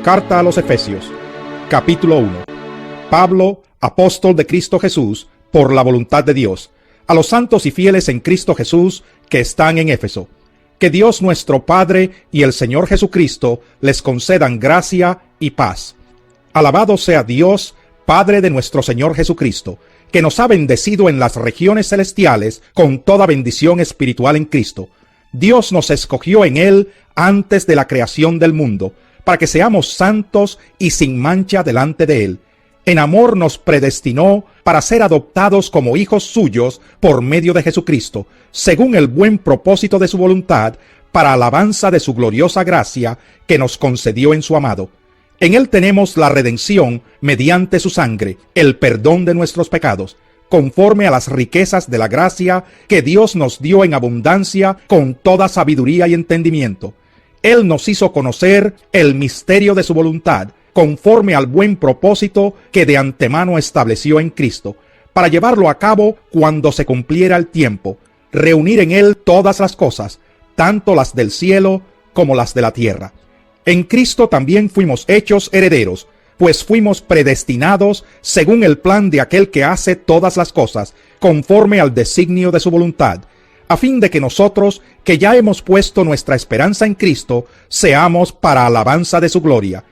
Carta a los Efesios, capítulo 1. Pablo, apóstol de Cristo Jesús, por la voluntad de Dios, a los santos y fieles en Cristo Jesús que están en Éfeso. Que Dios nuestro Padre y el Señor Jesucristo les concedan gracia y paz. Alabado sea Dios, Padre de nuestro Señor Jesucristo, que nos ha bendecido en las regiones celestiales con toda bendición espiritual en Cristo. Dios nos escogió en Él antes de la creación del mundo, para que seamos santos y sin mancha delante de Él. En amor nos predestinó para ser adoptados como hijos suyos por medio de Jesucristo, según el buen propósito de su voluntad, para alabanza de su gloriosa gracia que nos concedió en su amado. En Él tenemos la redención mediante su sangre, el perdón de nuestros pecados, conforme a las riquezas de la gracia que Dios nos dio en abundancia con toda sabiduría y entendimiento. Él nos hizo conocer el misterio de su voluntad, conforme al buen propósito que de antemano estableció en Cristo, para llevarlo a cabo cuando se cumpliera el tiempo, reunir en Él todas las cosas, tanto las del cielo como las de la tierra. En Cristo también fuimos hechos herederos, pues fuimos predestinados según el plan de aquel que hace todas las cosas, conforme al designio de su voluntad, a fin de que nosotros, que ya hemos puesto nuestra esperanza en Cristo, seamos para alabanza de su gloria.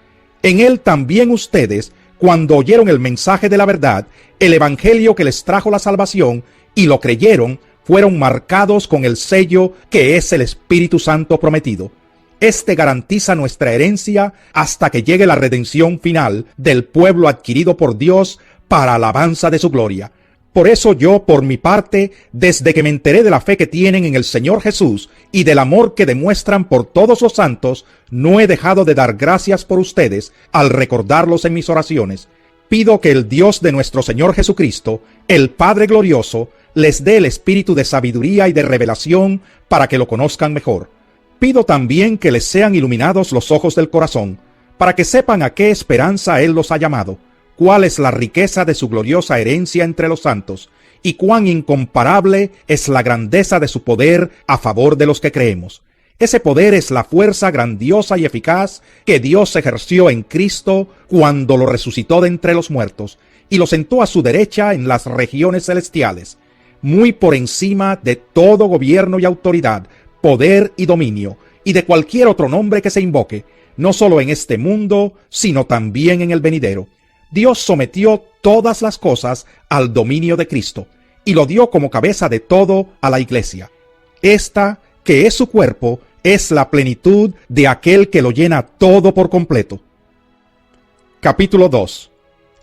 En Él también ustedes, cuando oyeron el mensaje de la verdad, el evangelio que les trajo la salvación, y lo creyeron, fueron marcados con el sello que es el Espíritu Santo prometido. Este garantiza nuestra herencia hasta que llegue la redención final del pueblo adquirido por Dios para alabanza de su gloria. Por eso yo, por mi parte, desde que me enteré de la fe que tienen en el Señor Jesús y del amor que demuestran por todos los santos, no he dejado de dar gracias por ustedes al recordarlos en mis oraciones. Pido que el Dios de nuestro Señor Jesucristo, el Padre glorioso, les dé el espíritu de sabiduría y de revelación para que lo conozcan mejor. Pido también que les sean iluminados los ojos del corazón, para que sepan a qué esperanza Él los ha llamado, cuál es la riqueza de su gloriosa herencia entre los santos, y cuán incomparable es la grandeza de su poder a favor de los que creemos. Ese poder es la fuerza grandiosa y eficaz que Dios ejerció en Cristo cuando lo resucitó de entre los muertos, y lo sentó a su derecha en las regiones celestiales, muy por encima de todo gobierno y autoridad, poder y dominio, y de cualquier otro nombre que se invoque, no solo en este mundo, sino también en el venidero. Dios sometió todas las cosas al dominio de Cristo, y lo dio como cabeza de todo a la Iglesia. Esta, que es su cuerpo, es la plenitud de aquel que lo llena todo por completo. Capítulo 2.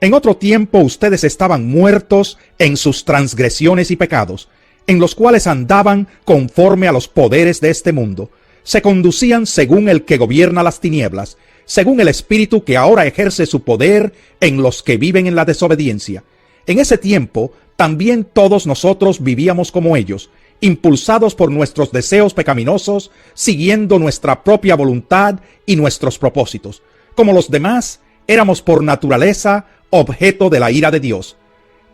En otro tiempo ustedes estaban muertos en sus transgresiones y pecados, en los cuales andaban conforme a los poderes de este mundo. Se conducían según el que gobierna las tinieblas, según el espíritu que ahora ejerce su poder en los que viven en la desobediencia. En ese tiempo, también todos nosotros vivíamos como ellos, impulsados por nuestros deseos pecaminosos, siguiendo nuestra propia voluntad y nuestros propósitos. Como los demás, éramos por naturaleza objeto de la ira de Dios.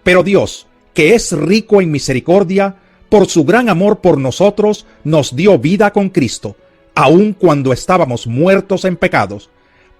Pero Dios, que es rico en misericordia, por su gran amor por nosotros, nos dio vida con Cristo, aun cuando estábamos muertos en pecados.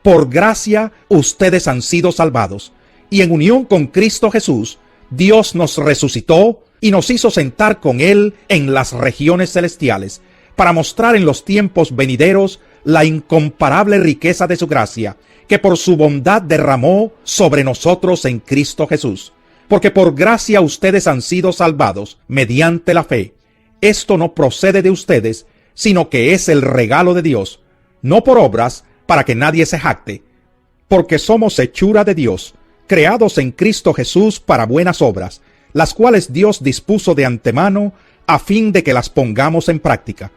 Por gracia ustedes han sido salvados, y en unión con Cristo Jesús, Dios nos resucitó y nos hizo sentar con Él en las regiones celestiales, para mostrar en los tiempos venideros la incomparable riqueza de su gracia, que por su bondad derramó sobre nosotros en Cristo Jesús. Porque por gracia ustedes han sido salvados mediante la fe. Esto no procede de ustedes, sino que es el regalo de Dios, no por obras, para que nadie se jacte. Porque somos hechura de Dios, creados en Cristo Jesús para buenas obras, las cuales Dios dispuso de antemano a fin de que las pongamos en práctica.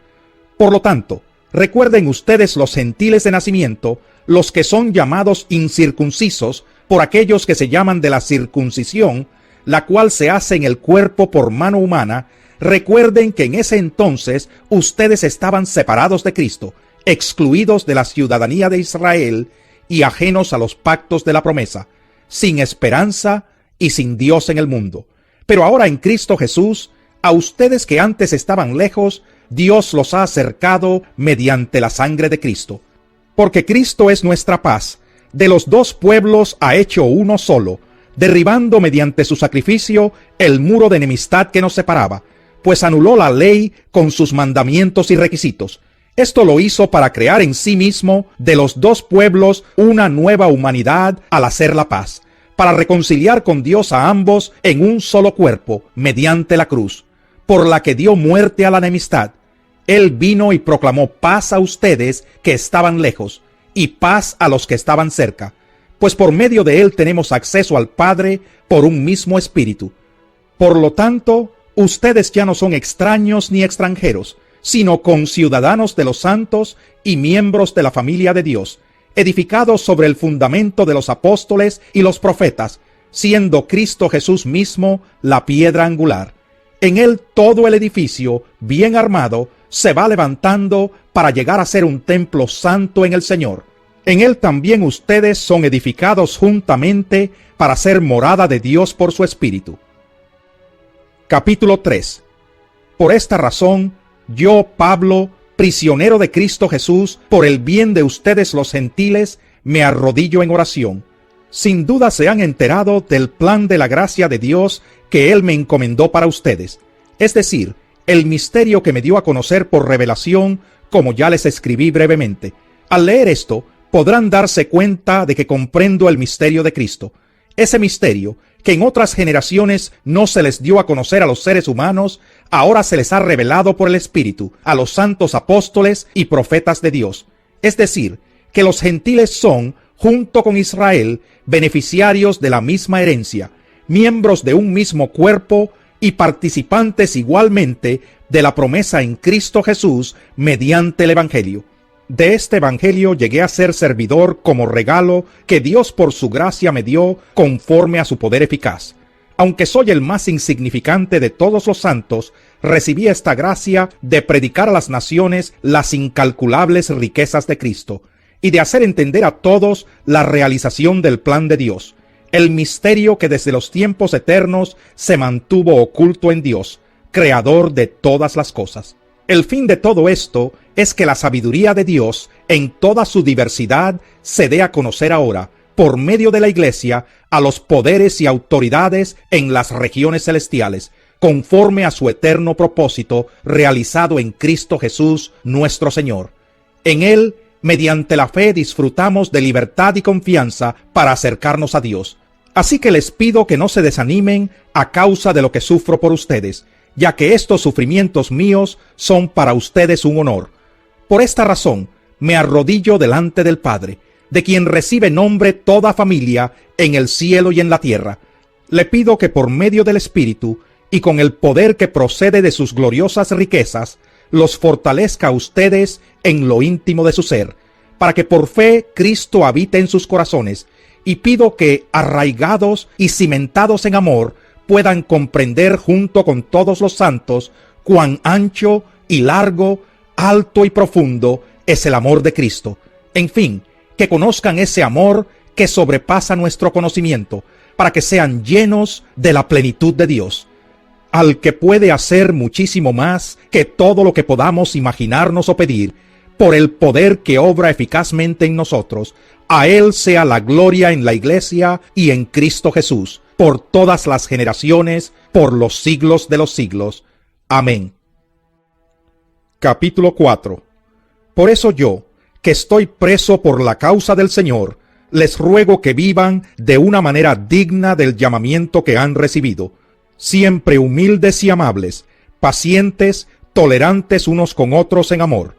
Por lo tanto, recuerden ustedes los gentiles de nacimiento, los que son llamados incircuncisos, por aquellos que se llaman de la circuncisión, la cual se hace en el cuerpo por mano humana. Recuerden que en ese entonces ustedes estaban separados de Cristo, excluidos de la ciudadanía de Israel y ajenos a los pactos de la promesa, sin esperanza y sin Dios en el mundo. Pero ahora en Cristo Jesús, a ustedes que antes estaban lejos, Dios los ha acercado mediante la sangre de Cristo. Porque Cristo es nuestra paz, de los dos pueblos ha hecho uno solo, derribando mediante su sacrificio el muro de enemistad que nos separaba, pues anuló la ley con sus mandamientos y requisitos. Esto lo hizo para crear en sí mismo de los dos pueblos una nueva humanidad al hacer la paz, para reconciliar con Dios a ambos en un solo cuerpo, mediante la cruz, por la que dio muerte a la enemistad. Él vino y proclamó paz a ustedes que estaban lejos, y paz a los que estaban cerca, pues por medio de él tenemos acceso al Padre por un mismo Espíritu. Por lo tanto, ustedes ya no son extraños ni extranjeros, sino conciudadanos de los santos y miembros de la familia de Dios, edificados sobre el fundamento de los apóstoles y los profetas, siendo Cristo Jesús mismo la piedra angular. En él todo el edificio, bien armado, se va levantando para llegar a ser un templo santo en el Señor. En él también ustedes son edificados juntamente para ser morada de Dios por su Espíritu. Capítulo 3. Por esta razón, yo, Pablo, prisionero de Cristo Jesús, por el bien de ustedes los gentiles, me arrodillo en oración. Sin duda se han enterado del plan de la gracia de Dios que Él me encomendó para ustedes, es decir, el misterio que me dio a conocer por revelación, como ya les escribí brevemente. Al leer esto, podrán darse cuenta de que comprendo el misterio de Cristo, ese misterio que en otras generaciones no se les dio a conocer a los seres humanos, ahora se les ha revelado por el Espíritu a los santos apóstoles y profetas de Dios. Es decir, que los gentiles son, junto con Israel, beneficiarios de la misma herencia, miembros de un mismo cuerpo y participantes igualmente de la promesa en Cristo Jesús mediante el Evangelio. De este Evangelio llegué a ser servidor como regalo que Dios por su gracia me dio conforme a su poder eficaz. Aunque soy el más insignificante de todos los santos, recibí esta gracia de predicar a las naciones las incalculables riquezas de Cristo y de hacer entender a todos la realización del plan de Dios, el misterio que desde los tiempos eternos se mantuvo oculto en Dios, creador de todas las cosas. El fin de todo esto es que la sabiduría de Dios, en toda su diversidad, se dé a conocer ahora, por medio de la Iglesia, a los poderes y autoridades en las regiones celestiales, conforme a su eterno propósito realizado en Cristo Jesús nuestro Señor. En Él, mediante la fe, disfrutamos de libertad y confianza para acercarnos a Dios. Así que les pido que no se desanimen a causa de lo que sufro por ustedes, ya que estos sufrimientos míos son para ustedes un honor. Por esta razón, me arrodillo delante del Padre, de quien recibe nombre toda familia en el cielo y en la tierra. Le pido que por medio del Espíritu y con el poder que procede de sus gloriosas riquezas, los fortalezca a ustedes en lo íntimo de su ser, para que por fe Cristo habite en sus corazones, y pido que, arraigados y cimentados en amor, puedan comprender junto con todos los santos cuán ancho y largo, alto y profundo es el amor de Cristo. En fin, que conozcan ese amor que sobrepasa nuestro conocimiento, para que sean llenos de la plenitud de Dios, al que puede hacer muchísimo más que todo lo que podamos imaginarnos o pedir, por el poder que obra eficazmente en nosotros. A Él sea la gloria en la Iglesia y en Cristo Jesús, por todas las generaciones, por los siglos de los siglos. Amén. Capítulo 4. Por eso yo, que estoy preso por la causa del Señor, les ruego que vivan de una manera digna del llamamiento que han recibido, siempre humildes y amables, pacientes, tolerantes unos con otros en amor.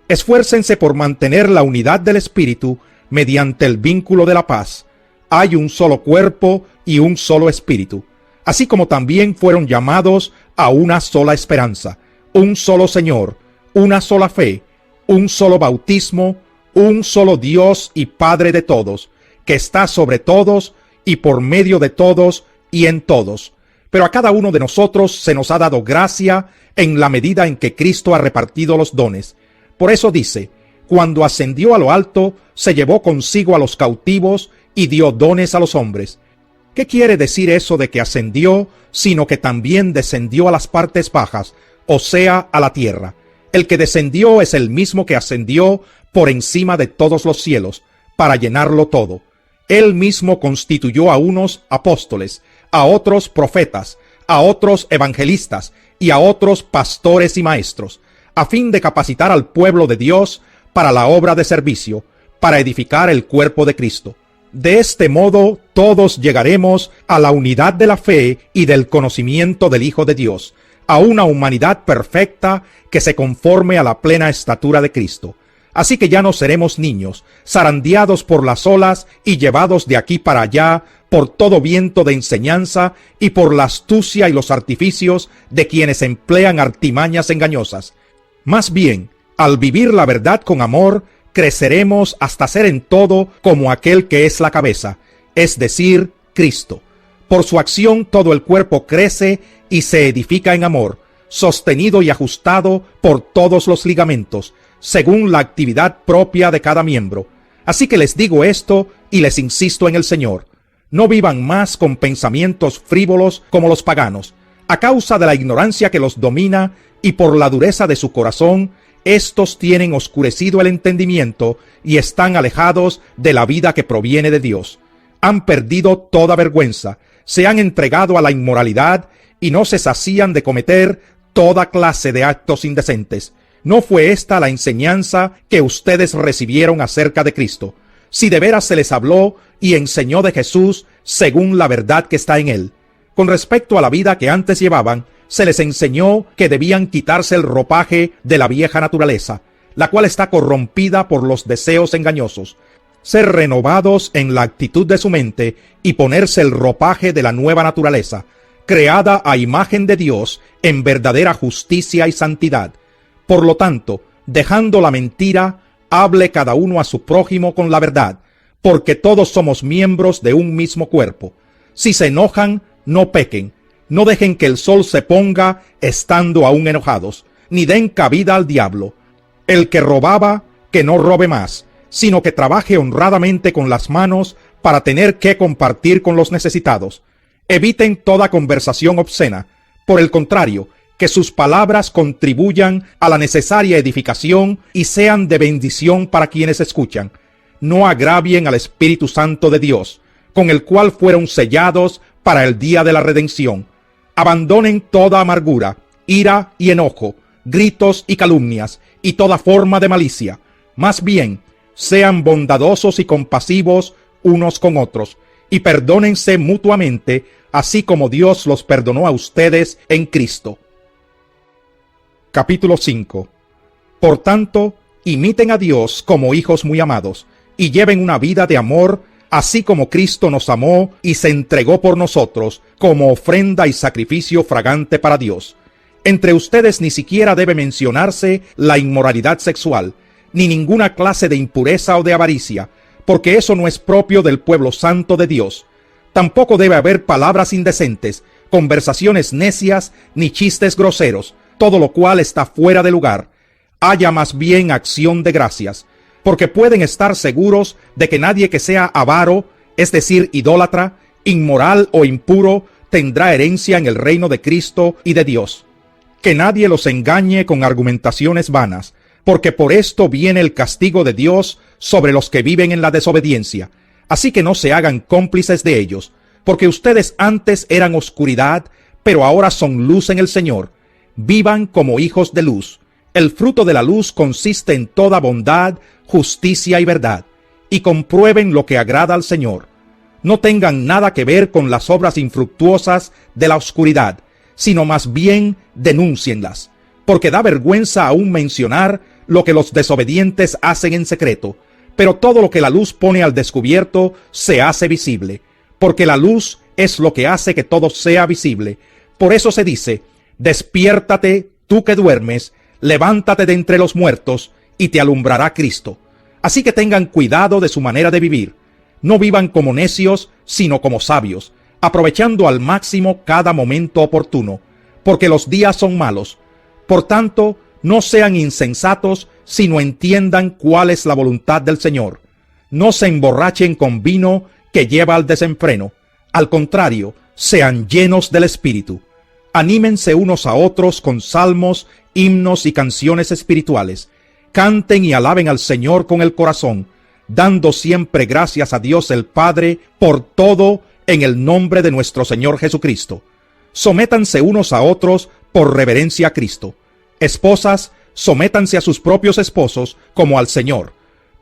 Esfuércense por mantener la unidad del Espíritu mediante el vínculo de la paz. Hay un solo cuerpo y un solo Espíritu, así como también fueron llamados a una sola esperanza, un solo Señor, una sola fe, un solo bautismo, un solo Dios y Padre de todos, que está sobre todos y por medio de todos y en todos. Pero a cada uno de nosotros se nos ha dado gracia en la medida en que Cristo ha repartido los dones. Por eso dice, cuando ascendió a lo alto, se llevó consigo a los cautivos y dio dones a los hombres. ¿Qué quiere decir eso de que ascendió, sino que también descendió a las partes bajas, o sea, a la tierra? El que descendió es el mismo que ascendió por encima de todos los cielos, para llenarlo todo. Él mismo constituyó a unos apóstoles, a otros profetas, a otros evangelistas y a otros pastores y maestros, a fin de capacitar al pueblo de Dios para la obra de servicio, para edificar el cuerpo de Cristo. De este modo todos llegaremos a la unidad de la fe y del conocimiento del Hijo de Dios, a una humanidad perfecta que se conforme a la plena estatura de Cristo. Así que ya no seremos niños, zarandeados por las olas y llevados de aquí para allá por todo viento de enseñanza y por la astucia y los artificios de quienes emplean artimañas engañosas. Más bien, al vivir la verdad con amor, creceremos hasta ser en todo como aquel que es la cabeza, es decir, Cristo. Por su acción todo el cuerpo crece y se edifica en amor, sostenido y ajustado por todos los ligamentos, según la actividad propia de cada miembro. Así que les digo esto y les insisto en el Señor: no vivan más con pensamientos frívolos como los paganos. A causa de la ignorancia que los domina y por la dureza de su corazón, estos tienen oscurecido el entendimiento y están alejados de la vida que proviene de Dios. Han perdido toda vergüenza, se han entregado a la inmoralidad y no se sacían de cometer toda clase de actos indecentes. ¿No fue esta la enseñanza que ustedes recibieron acerca de Cristo? Si de veras se les habló y enseñó de Jesús según la verdad que está en él. Con respecto a la vida que antes llevaban, se les enseñó que debían quitarse el ropaje de la vieja naturaleza, la cual está corrompida por los deseos engañosos, ser renovados en la actitud de su mente y ponerse el ropaje de la nueva naturaleza, creada a imagen de Dios en verdadera justicia y santidad. Por lo tanto, dejando la mentira, hable cada uno a su prójimo con la verdad, porque todos somos miembros de un mismo cuerpo. Si se enojan, no pequen. No dejen que el sol se ponga estando aún enojados, ni den cabida al diablo. El que robaba, que no robe más, sino que trabaje honradamente con las manos para tener que compartir con los necesitados. Eviten toda conversación obscena. Por el contrario, que sus palabras contribuyan a la necesaria edificación y sean de bendición para quienes escuchan. No agravien al Espíritu Santo de Dios, con el cual fueron sellados para el día de la redención. Abandonen toda amargura, ira y enojo, gritos y calumnias, y toda forma de malicia. Más bien, sean bondadosos y compasivos unos con otros, y perdónense mutuamente, así como Dios los perdonó a ustedes en Cristo. Capítulo 5. Por tanto, imiten a Dios como hijos muy amados, y lleven una vida de amor, así como Cristo nos amó y se entregó por nosotros como ofrenda y sacrificio fragante para Dios. Entre ustedes ni siquiera debe mencionarse la inmoralidad sexual, ni ninguna clase de impureza o de avaricia, porque eso no es propio del pueblo santo de Dios. Tampoco debe haber palabras indecentes, conversaciones necias, ni chistes groseros, todo lo cual está fuera de lugar. Haya más bien acción de gracias, porque pueden estar seguros de que nadie que sea avaro, es decir, idólatra, inmoral o impuro, tendrá herencia en el reino de Cristo y de Dios. Que nadie los engañe con argumentaciones vanas, porque por esto viene el castigo de Dios sobre los que viven en la desobediencia. Así que no se hagan cómplices de ellos, porque ustedes antes eran oscuridad, pero ahora son luz en el Señor. Vivan como hijos de luz. El fruto de la luz consiste en toda bondad, justicia y verdad, y comprueben lo que agrada al Señor. No tengan nada que ver con las obras infructuosas de la oscuridad, sino más bien denúncienlas, porque da vergüenza aún mencionar lo que los desobedientes hacen en secreto, pero todo lo que la luz pone al descubierto se hace visible, porque la luz es lo que hace que todo sea visible. Por eso se dice: despiértate, tú que duermes, levántate de entre los muertos, y te alumbrará Cristo. Así que tengan cuidado de su manera de vivir. No vivan como necios, sino como sabios, aprovechando al máximo cada momento oportuno, porque los días son malos. Por tanto, no sean insensatos, sino entiendan cuál es la voluntad del Señor. No se emborrachen con vino que lleva al desenfreno. Al contrario, sean llenos del Espíritu. Anímense unos a otros con salmos, himnos y canciones espirituales. Canten y alaben al Señor con el corazón. dando siempre gracias a Dios el Padre por todo en el nombre de nuestro Señor Jesucristo. Sométanse unos a otros por reverencia a Cristo. Esposas, sométanse a sus propios esposos como al Señor,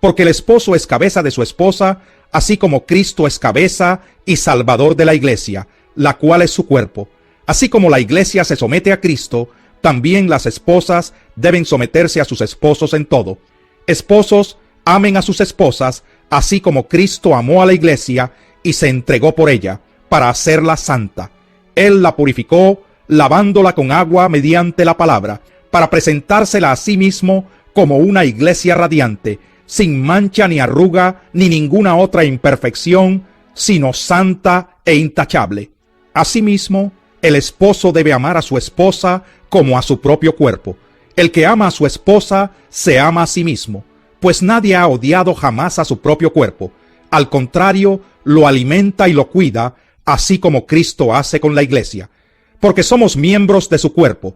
porque el esposo es cabeza de su esposa, así como Cristo es cabeza y salvador de la iglesia, la cual es su cuerpo. Así como la iglesia se somete a Cristo, también las esposas deben someterse a sus esposos en todo. Esposos, amen a sus esposas, así como Cristo amó a la iglesia y se entregó por ella, para hacerla santa. Él la purificó, lavándola con agua mediante la palabra, para presentársela a sí mismo como una iglesia radiante, sin mancha ni arruga ni ninguna otra imperfección, sino santa e intachable. Asimismo, el esposo debe amar a su esposa como a su propio cuerpo. El que ama a su esposa se ama a sí mismo, pues nadie ha odiado jamás a su propio cuerpo. Al contrario, lo alimenta y lo cuida, así como Cristo hace con la iglesia, porque somos miembros de su cuerpo.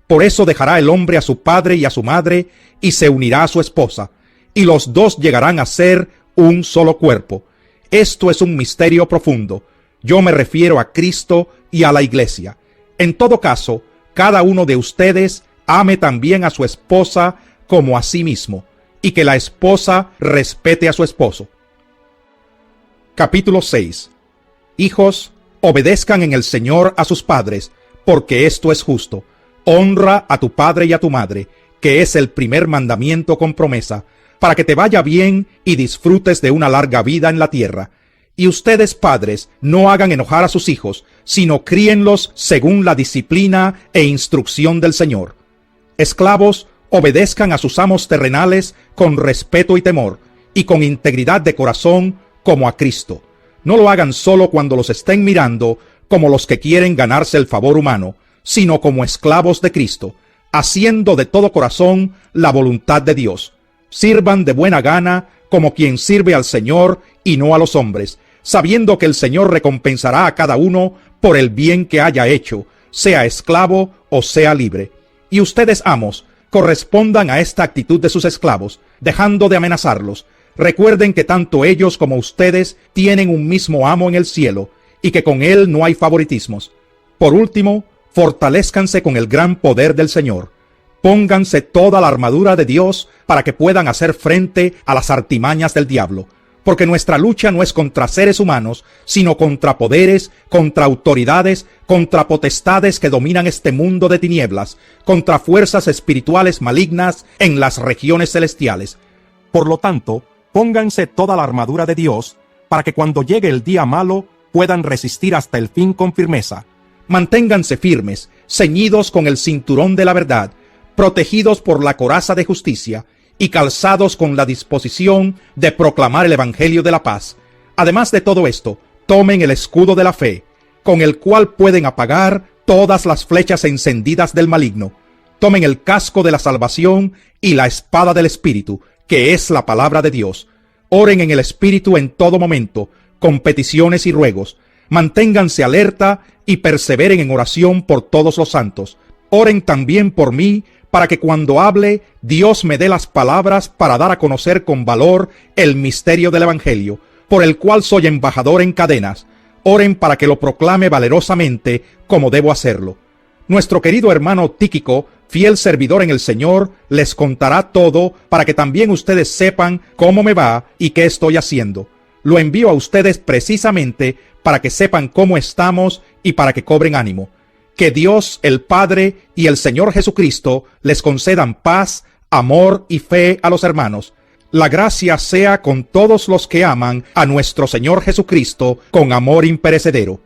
Por eso dejará el hombre a su padre y a su madre, y se unirá a su esposa, y los dos llegarán a ser un solo cuerpo. Esto es un misterio profundo. Yo me refiero a Cristo y a la iglesia. En todo caso, cada uno de ustedes ame también a su esposa como a sí mismo, y que la esposa respete a su esposo. Capítulo 6. Hijos, obedezcan en el Señor a sus padres, porque esto es justo. Honra a tu padre y a tu madre, que es el primer mandamiento con promesa, para que te vaya bien y disfrutes de una larga vida en la tierra. Y ustedes, padres, no hagan enojar a sus hijos, sino críenlos según la disciplina e instrucción del Señor. Esclavos, obedezcan a sus amos terrenales con respeto y temor, y con integridad de corazón, como a Cristo. No lo hagan solo cuando los estén mirando, como los que quieren ganarse el favor humano, sino como esclavos de Cristo, haciendo de todo corazón la voluntad de Dios. Sirvan de buena gana como quien sirve al Señor y no a los hombres, sabiendo que el Señor recompensará a cada uno por el bien que haya hecho, sea esclavo o sea libre. Y ustedes, amos, correspondan a esta actitud de sus esclavos, dejando de amenazarlos. Recuerden que tanto ellos como ustedes tienen un mismo amo en el cielo, y que con él no hay favoritismos. Por último, fortalézcanse con el gran poder del Señor. Pónganse toda la armadura de Dios para que puedan hacer frente a las artimañas del diablo, porque nuestra lucha no es contra seres humanos, sino contra poderes, contra autoridades, contra potestades que dominan este mundo de tinieblas, contra fuerzas espirituales malignas en las regiones celestiales. Por lo tanto, pónganse toda la armadura de Dios, para que cuando llegue el día malo puedan resistir hasta el fin con firmeza. Manténganse firmes, ceñidos con el cinturón de la verdad, protegidos por la coraza de justicia, y calzados con la disposición de proclamar el Evangelio de la paz. Además de todo esto, tomen el escudo de la fe, con el cual pueden apagar todas las flechas encendidas del maligno. Tomen el casco de la salvación y la espada del Espíritu, que es la palabra de Dios. Oren en el Espíritu en todo momento, con peticiones y ruegos. Manténganse alerta y perseveren en oración por todos los santos. Oren también por mí, para que cuando hable, Dios me dé las palabras para dar a conocer con valor el misterio del Evangelio, por el cual soy embajador en cadenas. Oren para que lo proclame valerosamente, como debo hacerlo. Nuestro querido hermano Tíquico, fiel servidor en el Señor, les contará todo, para que también ustedes sepan cómo me va y qué estoy haciendo. Lo envío a ustedes precisamente para que sepan cómo estamos y para que cobren ánimo. Que Dios, el Padre y el Señor Jesucristo les concedan paz, amor y fe a los hermanos. La gracia sea con todos los que aman a nuestro Señor Jesucristo con amor imperecedero.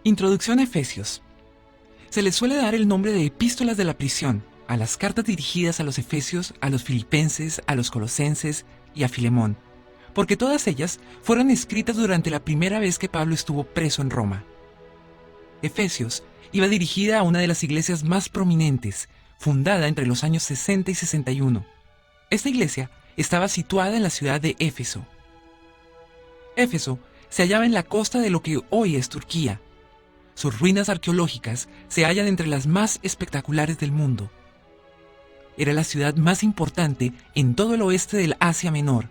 Introducción a Efesios. Se les suele dar el nombre de epístolas de la prisión a las cartas dirigidas a los efesios, a los filipenses, a los colosenses y a Filemón, porque todas ellas fueron escritas durante la primera vez que Pablo estuvo preso en Roma. Efesios iba dirigida a una de las iglesias más prominentes, fundada entre los años 60 y 61. Esta iglesia estaba situada en la ciudad de Éfeso. Éfeso se hallaba en la costa de lo que hoy es Turquía. Sus ruinas arqueológicas se hallan entre las más espectaculares del mundo. Era la ciudad más importante en todo el oeste del Asia Menor.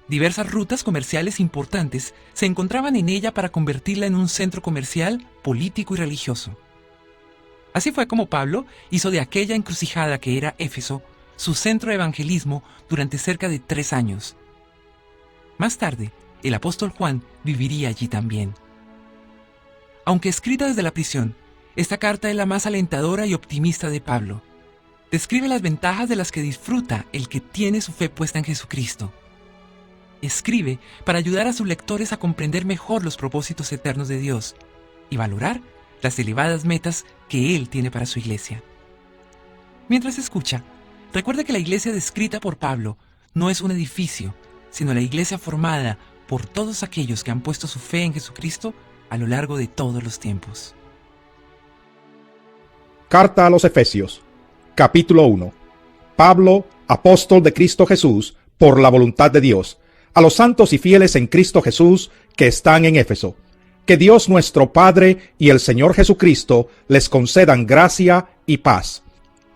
Diversas rutas comerciales importantes se encontraban en ella para convertirla en un centro comercial, político y religioso. Así fue como Pablo hizo de aquella encrucijada que era Éfeso su centro de evangelismo durante cerca de 3 años. Más tarde, el apóstol Juan viviría allí también. Aunque escrita desde la prisión, esta carta es la más alentadora y optimista de Pablo. Describe las ventajas de las que disfruta el que tiene su fe puesta en Jesucristo. Escribe para ayudar a sus lectores a comprender mejor los propósitos eternos de Dios y valorar las elevadas metas que Él tiene para su iglesia. Mientras escucha, recuerde que la iglesia descrita por Pablo no es un edificio, sino la iglesia formada por todos aquellos que han puesto su fe en Jesucristo a lo largo de todos los tiempos. Carta a los Efesios, capítulo 1. Pablo, apóstol de Cristo Jesús, por la voluntad de Dios, a los santos y fieles en Cristo Jesús que están en Éfeso. Que Dios nuestro Padre y el Señor Jesucristo les concedan gracia y paz.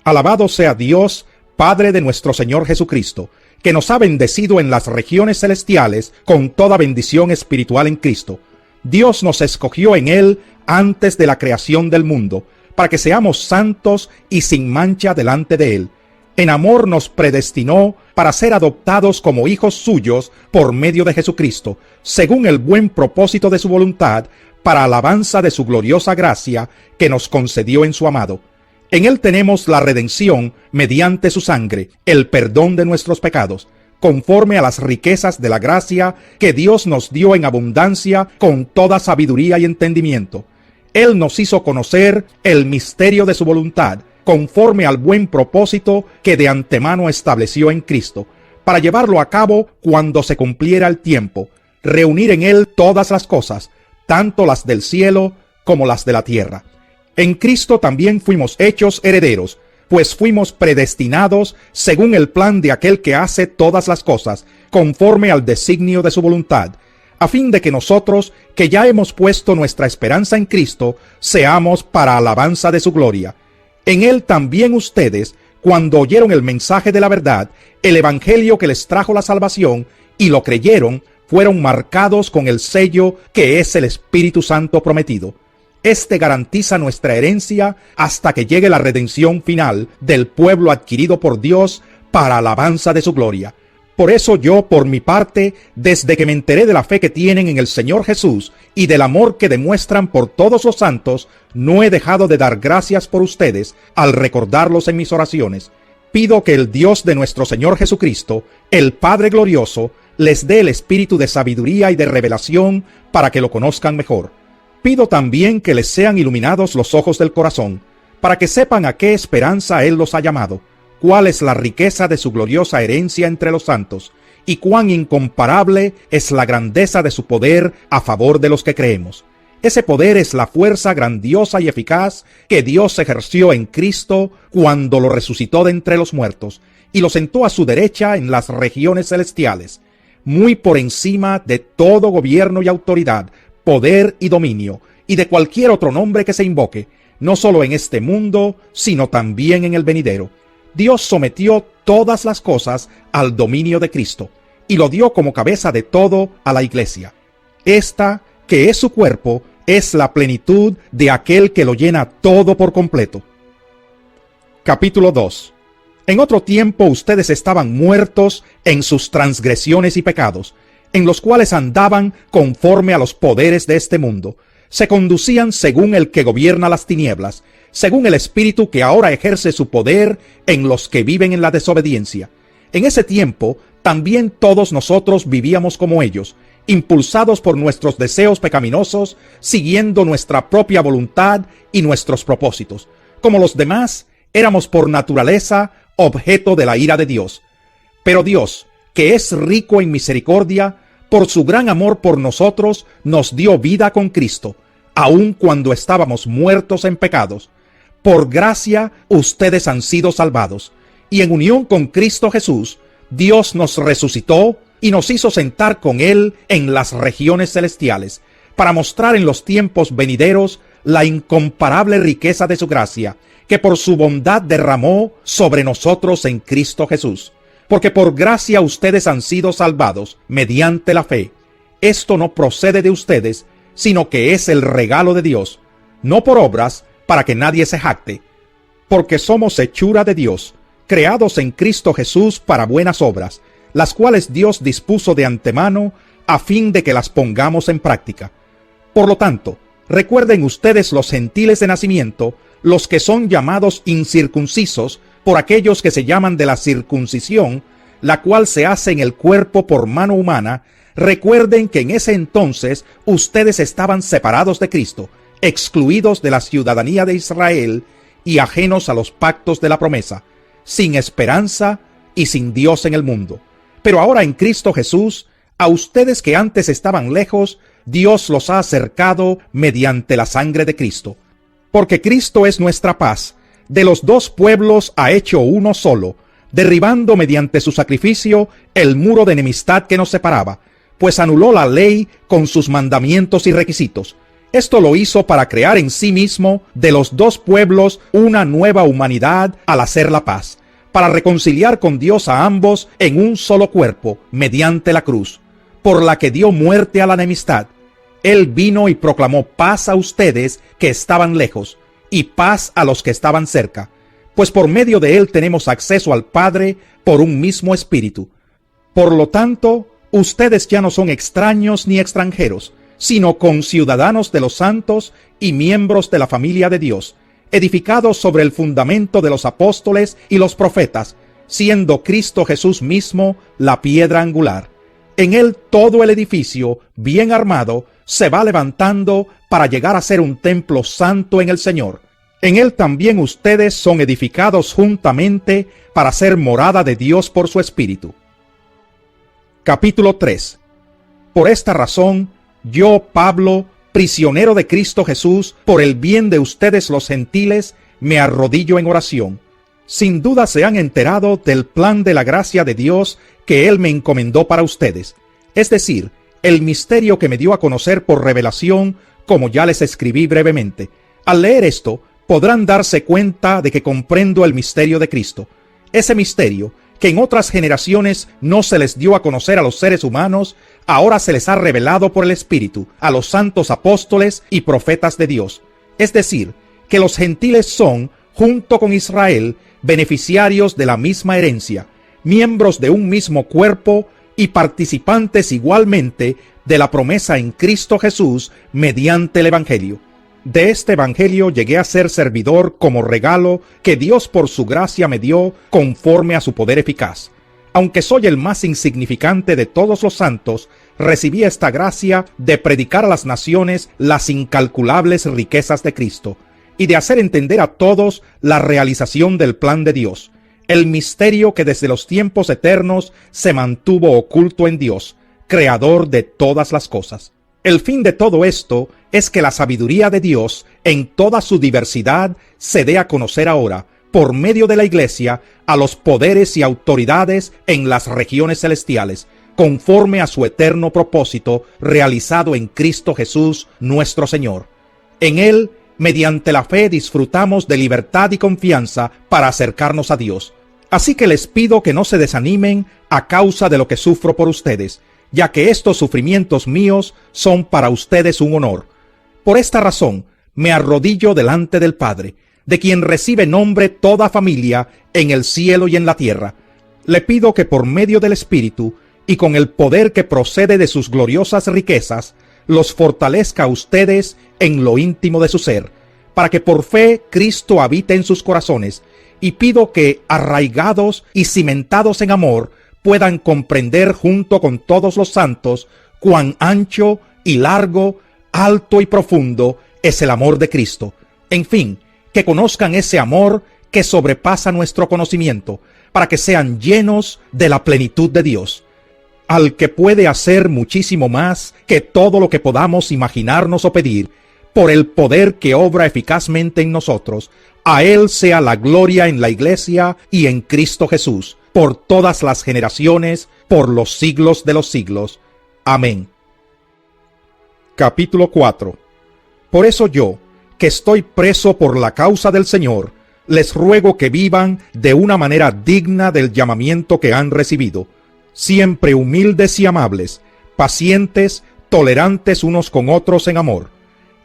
Alabado sea Dios, Padre de nuestro Señor Jesucristo, que nos ha bendecido en las regiones celestiales con toda bendición espiritual en Cristo. Dios nos escogió en Él antes de la creación del mundo, para que seamos santos y sin mancha delante de Él. En amor nos predestinó para ser adoptados como hijos suyos por medio de Jesucristo, según el buen propósito de su voluntad, para alabanza de su gloriosa gracia que nos concedió en su amado. En Él tenemos la redención mediante su sangre, el perdón de nuestros pecados, conforme a las riquezas de la gracia que Dios nos dio en abundancia con toda sabiduría y entendimiento. Él nos hizo conocer el misterio de su voluntad, conforme al buen propósito que de antemano estableció en Cristo, para llevarlo a cabo cuando se cumpliera el tiempo, reunir en Él todas las cosas, tanto las del cielo como las de la tierra. En Cristo también fuimos hechos herederos, pues fuimos predestinados según el plan de aquel que hace todas las cosas, conforme al designio de su voluntad, a fin de que nosotros, que ya hemos puesto nuestra esperanza en Cristo, seamos para alabanza de su gloria. En Él también ustedes, cuando oyeron el mensaje de la verdad, el evangelio que les trajo la salvación, y lo creyeron, fueron marcados con el sello que es el Espíritu Santo prometido. Este garantiza nuestra herencia hasta que llegue la redención final del pueblo adquirido por Dios para alabanza de su gloria. Por eso yo, por mi parte, desde que me enteré de la fe que tienen en el Señor Jesús y del amor que demuestran por todos los santos, no he dejado de dar gracias por ustedes al recordarlos en mis oraciones. Pido que el Dios de nuestro Señor Jesucristo, el Padre glorioso, les dé el espíritu de sabiduría y de revelación para que lo conozcan mejor. Pido también que les sean iluminados los ojos del corazón, para que sepan a qué esperanza Él los ha llamado, cuál es la riqueza de su gloriosa herencia entre los santos, y cuán incomparable es la grandeza de su poder a favor de los que creemos. Ese poder es la fuerza grandiosa y eficaz que Dios ejerció en Cristo cuando lo resucitó de entre los muertos, y lo sentó a su derecha en las regiones celestiales, muy por encima de todo gobierno y autoridad, poder y dominio, y de cualquier otro nombre que se invoque, no solo en este mundo, sino también en el venidero. Dios sometió todas las cosas al dominio de Cristo, y lo dio como cabeza de todo a la iglesia. Esta, que es su cuerpo, es la plenitud de aquel que lo llena todo por completo. Capítulo 2. En otro tiempo ustedes estaban muertos en sus transgresiones y pecados, en los cuales andaban conforme a los poderes de este mundo. Se conducían según el que gobierna las tinieblas, según el espíritu que ahora ejerce su poder en los que viven en la desobediencia. En ese tiempo, también todos nosotros vivíamos como ellos, impulsados por nuestros deseos pecaminosos, siguiendo nuestra propia voluntad y nuestros propósitos. Como los demás, éramos por naturaleza objeto de la ira de Dios. Pero Dios, que es rico en misericordia, por su gran amor por nosotros, nos dio vida con Cristo, aun cuando estábamos muertos en pecados. Por gracia ustedes han sido salvados, y en unión con Cristo Jesús, Dios nos resucitó y nos hizo sentar con Él en las regiones celestiales, para mostrar en los tiempos venideros la incomparable riqueza de su gracia, que por su bondad derramó sobre nosotros en Cristo Jesús. Porque por gracia ustedes han sido salvados mediante la fe. Esto no procede de ustedes, sino que es el regalo de Dios, no por obras, para que nadie se jacte. Porque somos hechura de Dios, creados en Cristo Jesús para buenas obras, las cuales Dios dispuso de antemano a fin de que las pongamos en práctica. Por lo tanto, recuerden ustedes los gentiles de nacimiento, los que son llamados incircuncisos por aquellos que se llaman de la circuncisión, la cual se hace en el cuerpo por mano humana. Recuerden que en ese entonces ustedes estaban separados de Cristo, excluidos de la ciudadanía de Israel y ajenos a los pactos de la promesa, sin esperanza y sin Dios en el mundo. Pero ahora en Cristo Jesús, a ustedes que antes estaban lejos, Dios los ha acercado mediante la sangre de Cristo. Porque Cristo es nuestra paz, de los dos pueblos ha hecho uno solo, derribando mediante su sacrificio el muro de enemistad que nos separaba, pues anuló la ley con sus mandamientos y requisitos. Esto lo hizo para crear en sí mismo de los dos pueblos una nueva humanidad al hacer la paz, para reconciliar con Dios a ambos en un solo cuerpo, mediante la cruz, por la que dio muerte a la enemistad. Él vino y proclamó paz a ustedes que estaban lejos, y paz a los que estaban cerca, pues por medio de Él tenemos acceso al Padre por un mismo Espíritu. Por lo tanto, ustedes ya no son extraños ni extranjeros, sino conciudadanos de los santos y miembros de la familia de Dios, edificados sobre el fundamento de los apóstoles y los profetas, siendo Cristo Jesús mismo la piedra angular. En Él todo el edificio, bien armado, se va levantando para llegar a ser un templo santo en el Señor. En Él también ustedes son edificados juntamente para ser morada de Dios por su Espíritu. Capítulo 3. Por esta razón, yo, Pablo, prisionero de Cristo Jesús, por el bien de ustedes los gentiles, me arrodillo en oración. Sin duda se han enterado del plan de la gracia de Dios que Él me encomendó para ustedes, es decir, el misterio que me dio a conocer por revelación, como ya les escribí brevemente. Al leer esto, podrán darse cuenta de que comprendo el misterio de Cristo, ese misterio que en otras generaciones no se les dio a conocer a los seres humanos, ahora se les ha revelado por el Espíritu a los santos apóstoles y profetas de Dios. Es decir, que los gentiles son, junto con Israel, beneficiarios de la misma herencia, miembros de un mismo cuerpo y participantes igualmente de la promesa en Cristo Jesús mediante el Evangelio. De este Evangelio llegué a ser servidor como regalo que Dios por su gracia me dio conforme a su poder eficaz. Aunque soy el más insignificante de todos los santos, recibí esta gracia de predicar a las naciones las incalculables riquezas de Cristo y de hacer entender a todos la realización del plan de Dios, el misterio que desde los tiempos eternos se mantuvo oculto en Dios, creador de todas las cosas. El fin de todo esto es que la sabiduría de Dios, en toda su diversidad, se dé a conocer ahora, por medio de la Iglesia, a los poderes y autoridades en las regiones celestiales, conforme a su eterno propósito realizado en Cristo Jesús nuestro Señor. En Él, mediante la fe, disfrutamos de libertad y confianza para acercarnos a Dios. Así que les pido que no se desanimen a causa de lo que sufro por ustedes, ya que estos sufrimientos míos son para ustedes un honor. Por esta razón, me arrodillo delante del Padre, de quien recibe nombre toda familia en el cielo y en la tierra. Le pido que por medio del Espíritu y con el poder que procede de sus gloriosas riquezas, los fortalezca a ustedes en lo íntimo de su ser, para que por fe Cristo habite en sus corazones, y pido que, arraigados y cimentados en amor, puedan comprender junto con todos los santos cuán ancho y largo, alto y profundo es el amor de Cristo. En fin, que conozcan ese amor que sobrepasa nuestro conocimiento, para que sean llenos de la plenitud de Dios, al que puede hacer muchísimo más que todo lo que podamos imaginarnos o pedir, por el poder que obra eficazmente en nosotros. A Él sea la gloria en la Iglesia y en Cristo Jesús, por todas las generaciones, por los siglos de los siglos. Amén. Capítulo 4. Por eso yo, que estoy preso por la causa del Señor, les ruego que vivan de una manera digna del llamamiento que han recibido, siempre humildes y amables, pacientes, tolerantes unos con otros en amor.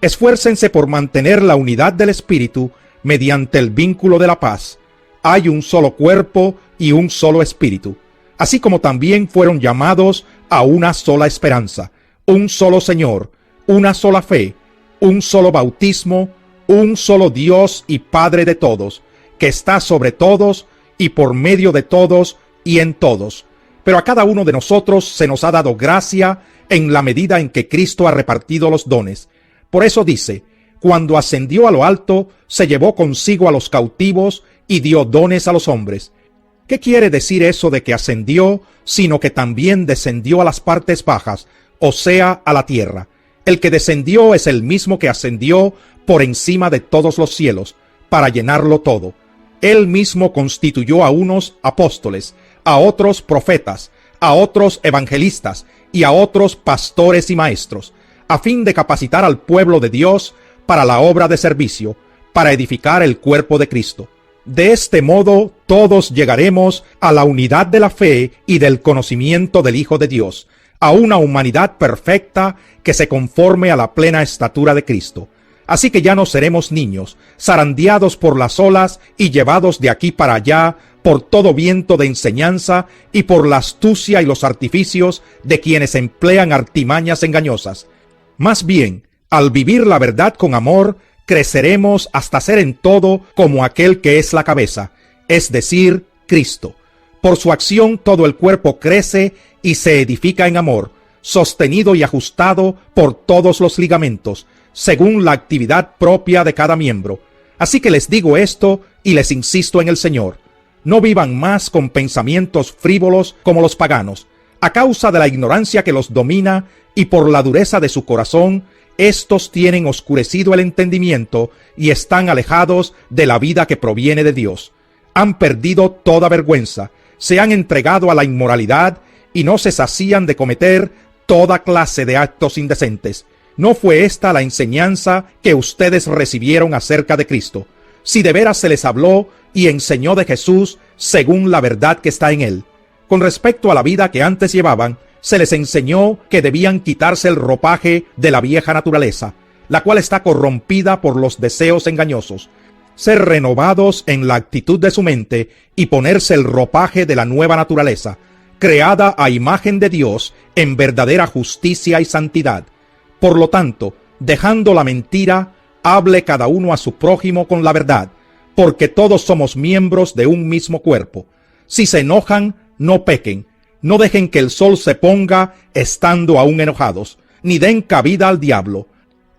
Esfuércense por mantener la unidad del Espíritu mediante el vínculo de la paz. Hay un solo cuerpo y un solo Espíritu, así como también fueron llamados a una sola esperanza, un solo Señor, una sola fe, un solo bautismo, un solo Dios y Padre de todos, que está sobre todos y por medio de todos y en todos. Pero a cada uno de nosotros se nos ha dado gracia en la medida en que Cristo ha repartido los dones. Por eso dice, cuando ascendió a lo alto, se llevó consigo a los cautivos y dio dones a los hombres. ¿Qué quiere decir eso de que ascendió, sino que también descendió a las partes bajas, o sea, a la tierra? El que descendió es el mismo que ascendió por encima de todos los cielos, para llenarlo todo. Él mismo constituyó a unos apóstoles, a otros profetas, a otros evangelistas y a otros pastores y maestros, a fin de capacitar al pueblo de Dios para la obra de servicio, para edificar el cuerpo de Cristo. De este modo todos llegaremos a la unidad de la fe y del conocimiento del Hijo de Dios, a una humanidad perfecta que se conforme a la plena estatura de Cristo. Así que ya no seremos niños, zarandeados por las olas y llevados de aquí para allá por todo viento de enseñanza y por la astucia y los artificios de quienes emplean artimañas engañosas. Más bien, al vivir la verdad con amor, creceremos hasta ser en todo como aquel que es la cabeza, es decir, Cristo. Por su acción todo el cuerpo crece y se edifica en amor, sostenido y ajustado por todos los ligamentos, según la actividad propia de cada miembro. Así que les digo esto y les insisto en el Señor: no vivan más con pensamientos frívolos como los paganos. A causa de la ignorancia que los domina y por la dureza de su corazón, estos tienen oscurecido el entendimiento y están alejados de la vida que proviene de Dios. Han perdido toda vergüenza, se han entregado a la inmoralidad y no se sacían de cometer toda clase de actos indecentes. ¿No fue esta la enseñanza que ustedes recibieron acerca de Cristo? Si de veras se les habló y enseñó de Jesús según la verdad que está en él. Con respecto a la vida que antes llevaban, se les enseñó que debían quitarse el ropaje de la vieja naturaleza, la cual está corrompida por los deseos engañosos, ser renovados en la actitud de su mente y ponerse el ropaje de la nueva naturaleza, creada a imagen de Dios en verdadera justicia y santidad. Por lo tanto, dejando la mentira, hable cada uno a su prójimo con la verdad, porque todos somos miembros de un mismo cuerpo. Si se enojan, no pequen. No dejen que el sol se ponga estando aún enojados, ni den cabida al diablo.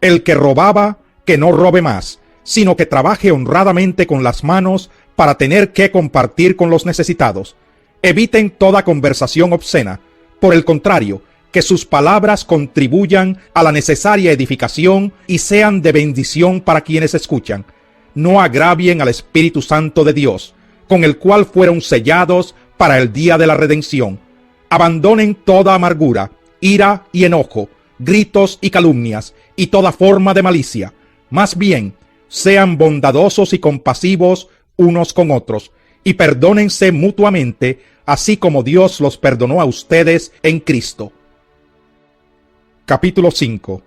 El que robaba, que no robe más, sino que trabaje honradamente con las manos para tener que compartir con los necesitados. Eviten toda conversación obscena. Por el contrario, que sus palabras contribuyan a la necesaria edificación y sean de bendición para quienes escuchan. No agravien al Espíritu Santo de Dios, con el cual fueron sellados para el día de la redención. Abandonen toda amargura, ira y enojo, gritos y calumnias, y toda forma de malicia. Más bien, sean bondadosos y compasivos unos con otros, y perdónense mutuamente, así como Dios los perdonó a ustedes en Cristo. Capítulo 5.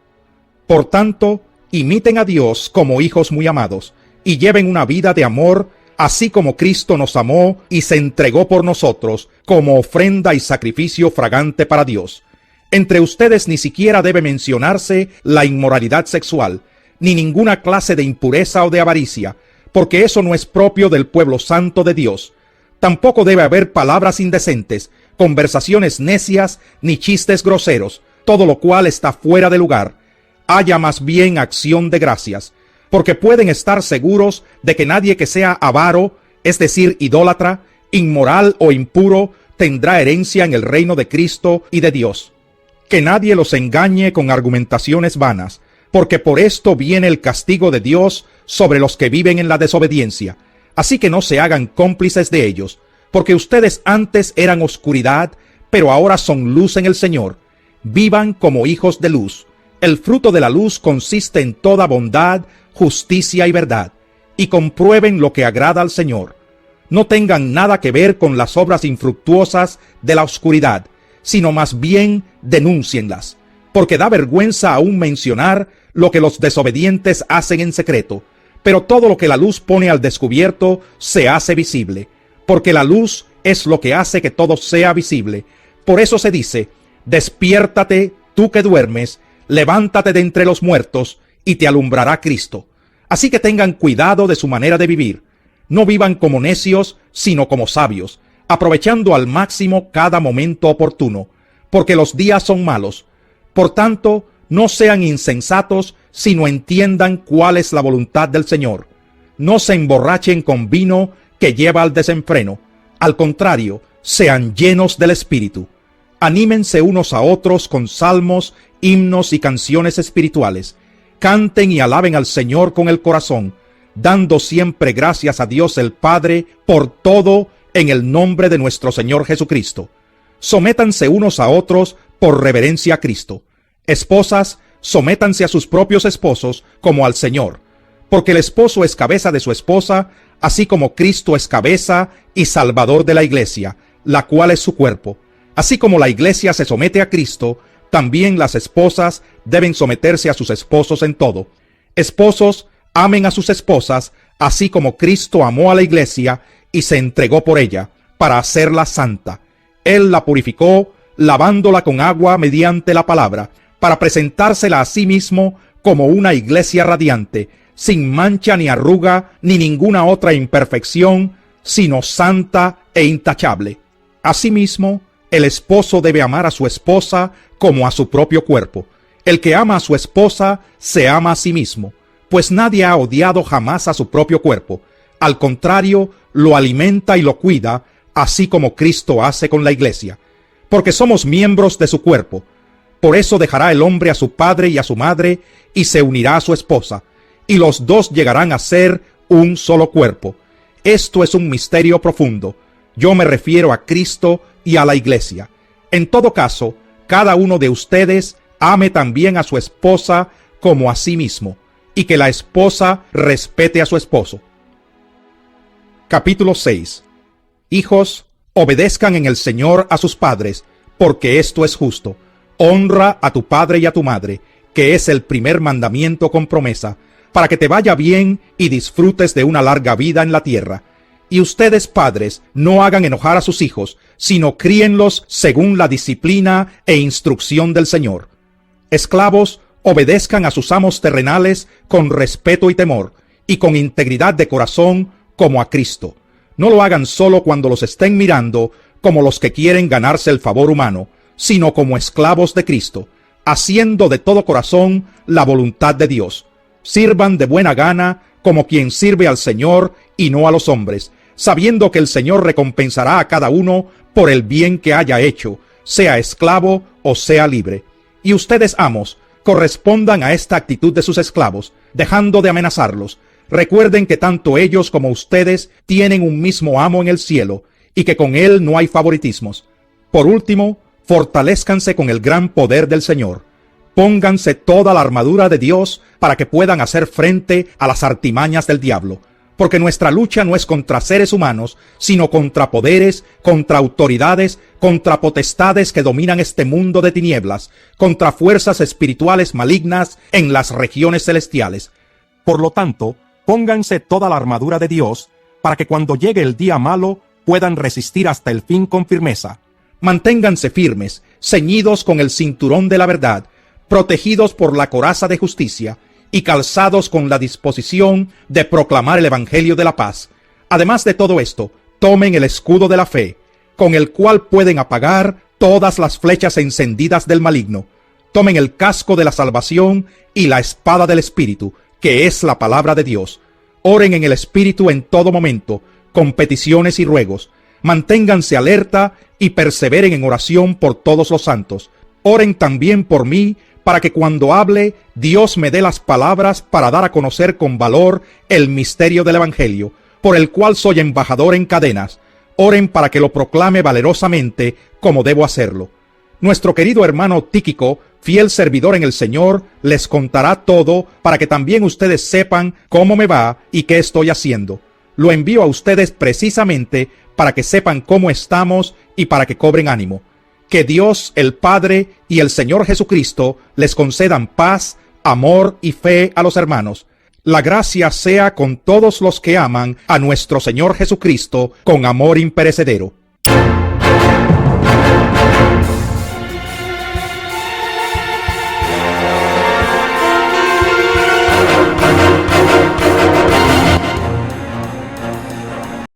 Por tanto, imiten a Dios como hijos muy amados, y lleven una vida de amor, así como Cristo nos amó y se entregó por nosotros como ofrenda y sacrificio fragante para Dios. Entre ustedes ni siquiera debe mencionarse la inmoralidad sexual, ni ninguna clase de impureza o de avaricia, porque eso no es propio del pueblo santo de Dios. Tampoco debe haber palabras indecentes, conversaciones necias, ni chistes groseros, todo lo cual está fuera de lugar. Haya más bien acción de gracias, porque pueden estar seguros de que nadie que sea avaro, es decir, idólatra, inmoral o impuro, tendrá herencia en el reino de Cristo y de Dios. Que nadie los engañe con argumentaciones vanas, porque por esto viene el castigo de Dios sobre los que viven en la desobediencia. Así que no se hagan cómplices de ellos, porque ustedes antes eran oscuridad, pero ahora son luz en el Señor. Vivan como hijos de luz. El fruto de la luz consiste en toda bondad, justicia y verdad, y comprueben lo que agrada al Señor. No tengan nada que ver con las obras infructuosas de la oscuridad, sino más bien denúncienlas, porque da vergüenza aún mencionar lo que los desobedientes hacen en secreto, pero todo lo que la luz pone al descubierto se hace visible, porque la luz es lo que hace que todo sea visible. Por eso se dice: despiértate, tú que duermes, levántate de entre los muertos, y te alumbrará Cristo. Así que tengan cuidado de su manera de vivir. No vivan como necios, sino como sabios, aprovechando al máximo cada momento oportuno, porque los días son malos. Por tanto, no sean insensatos, sino entiendan cuál es la voluntad del Señor. No se emborrachen con vino que lleva al desenfreno. Al contrario, sean llenos del Espíritu. Anímense unos a otros con salmos, himnos y canciones espirituales. Canten y alaben al Señor con el corazón, dando siempre gracias a Dios el Padre por todo en el nombre de nuestro Señor Jesucristo. Sométanse unos a otros por reverencia a Cristo. Esposas, sométanse a sus propios esposos como al Señor, porque el esposo es cabeza de su esposa, así como Cristo es cabeza y salvador de la iglesia, la cual es su cuerpo. Así como la iglesia se somete a Cristo, también las esposas deben someterse a sus esposos en todo. Esposos, amen a sus esposas, así como Cristo amó a la iglesia y se entregó por ella, para hacerla santa. Él la purificó, lavándola con agua mediante la palabra, para presentársela a sí mismo como una iglesia radiante, sin mancha ni arruga, ni ninguna otra imperfección, sino santa e intachable. Asimismo, el esposo debe amar a su esposa como a su propio cuerpo. El que ama a su esposa se ama a sí mismo, pues nadie ha odiado jamás a su propio cuerpo. Al contrario, lo alimenta y lo cuida, así como Cristo hace con la iglesia, porque somos miembros de su cuerpo. Por eso dejará el hombre a su padre y a su madre, y se unirá a su esposa, y los dos llegarán a ser un solo cuerpo. Esto es un misterio profundo. Yo me refiero a Cristo y a la iglesia. En todo caso, cada uno de ustedes ame también a su esposa como a sí mismo, y que la esposa respete a su esposo. Capítulo 6. Hijos, obedezcan en el Señor a sus padres, porque esto es justo. Honra a tu padre y a tu madre, que es el primer mandamiento con promesa, para que te vaya bien y disfrutes de una larga vida en la tierra. Y ustedes, padres, no hagan enojar a sus hijos, sino críenlos según la disciplina e instrucción del Señor. Esclavos, obedezcan a sus amos terrenales con respeto y temor, y con integridad de corazón, como a Cristo. No lo hagan solo cuando los estén mirando, como los que quieren ganarse el favor humano, sino como esclavos de Cristo, haciendo de todo corazón la voluntad de Dios. Sirvan de buena gana, como quien sirve al Señor y no a los hombres, sabiendo que el Señor recompensará a cada uno por el bien que haya hecho, sea esclavo o sea libre. Y ustedes, amos, correspondan a esta actitud de sus esclavos, dejando de amenazarlos. Recuerden que tanto ellos como ustedes tienen un mismo amo en el cielo, y que con él no hay favoritismos. Por último, fortalézcanse con el gran poder del Señor. Pónganse toda la armadura de Dios para que puedan hacer frente a las artimañas del diablo, porque nuestra lucha no es contra seres humanos, sino contra poderes, contra autoridades, contra potestades que dominan este mundo de tinieblas, contra fuerzas espirituales malignas en las regiones celestiales. Por lo tanto, pónganse toda la armadura de Dios, para que cuando llegue el día malo puedan resistir hasta el fin con firmeza. Manténganse firmes, ceñidos con el cinturón de la verdad, protegidos por la coraza de justicia, y calzados con la disposición de proclamar el Evangelio de la paz. Además de todo esto, tomen el escudo de la fe, con el cual pueden apagar todas las flechas encendidas del maligno. Tomen el casco de la salvación y la espada del Espíritu, que es la palabra de Dios. Oren en el Espíritu en todo momento, con peticiones y ruegos. Manténganse alerta y perseveren en oración por todos los santos. Oren también por mí, para que cuando hable, Dios me dé las palabras para dar a conocer con valor el misterio del Evangelio, por el cual soy embajador en cadenas, oren para que lo proclame valerosamente como debo hacerlo. Nuestro querido hermano Tíquico, fiel servidor en el Señor, les contará todo para que también ustedes sepan cómo me va y qué estoy haciendo. Lo envío a ustedes precisamente para que sepan cómo estamos y para que cobren ánimo. Que Dios, el Padre y el Señor Jesucristo les concedan paz, amor y fe a los hermanos. La gracia sea con todos los que aman a nuestro Señor Jesucristo con amor imperecedero.